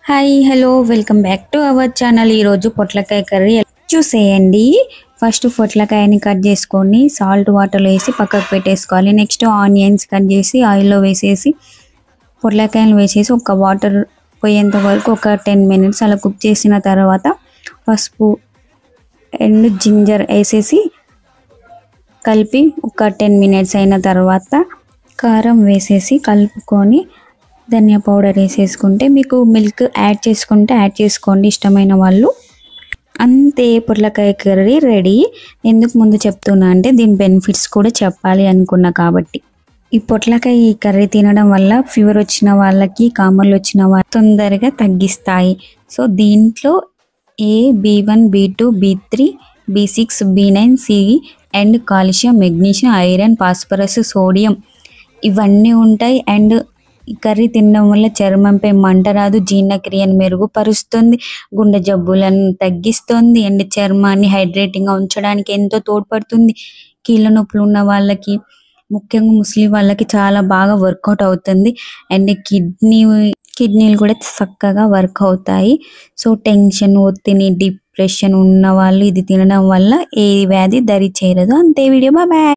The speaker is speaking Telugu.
Hi hello welcome back to our channel. ఈరోజు పొట్లకాయ కర్రీ చూసేయండి. ఫస్ట్ పొట్లకాయని కట్ చేసుకొని సాల్ట్ వాటర్లో వేసి పక్కకు పెట్టేసుకోవాలి. నెక్స్ట్ ఆనియన్స్ కట్ చేసి ఆయిల్లో వేసేసి పొట్లకాయలు వేసేసి ఒక వాటర్ పోయేంత వరకు ఒక 10 మినిట్స్ అలా కుక్ చేసిన తర్వాత పసుపు అండ్ జింజర్ వేసేసి కలిపి ఒక 10 మినిట్స్ అయిన తర్వాత కారం వేసేసి కలుపుకొని ధనియా పౌడర్ వేసేసుకుంటే మీకు మిల్క్ యాడ్ చేసుకుంటే యాడ్ చేసుకోండి ఇష్టమైన వాళ్ళు. అంతే, పొట్లకాయ కర్రీ రెడీ. ఎందుకు ముందు చెప్తున్నా అంటే దీని బెనిఫిట్స్ కూడా చెప్పాలి అనుకున్నా కాబట్టి. ఈ పొట్లకాయ ఈ కర్రీ తినడం వల్ల ఫీవర్ వచ్చిన వాళ్ళకి కామర్లు వచ్చిన వాళ్ళకి తొందరగా తగ్గిస్తాయి. సో దీంట్లో A, B1, B2, B3, B6, B9, C and calcium, magnesium, iron, phosphorus, sodium ఇవన్నీ ఉంటాయి. అండ్ ఈ కర్రీ తినడం వల్ల చర్మంపై మంట రాదు, జీర్ణక్రియను మెరుగుపరుస్తుంది, గుండె జబ్బులను తగ్గిస్తుంది అండ్ చర్మాన్ని హైడ్రేటింగ్గా ఉంచడానికి ఎంతో తోడ్పడుతుంది. కీళ్ళ నొప్పులు ఉన్న వాళ్ళకి, ముఖ్యంగా ముస్లిం వాళ్ళకి చాలా బాగా వర్కౌట్ అవుతుంది. అండ్ కిడ్నీలు కూడా చక్కగా వర్క్ అవుతాయి. సో టెన్షన్, ఒత్తిడి, డిప్రెషన్ ఉన్న వాళ్ళు ఇది తినడం వల్ల ఏ వ్యాధి దరి చేరదు. అంతే వీడియో, బాయ్.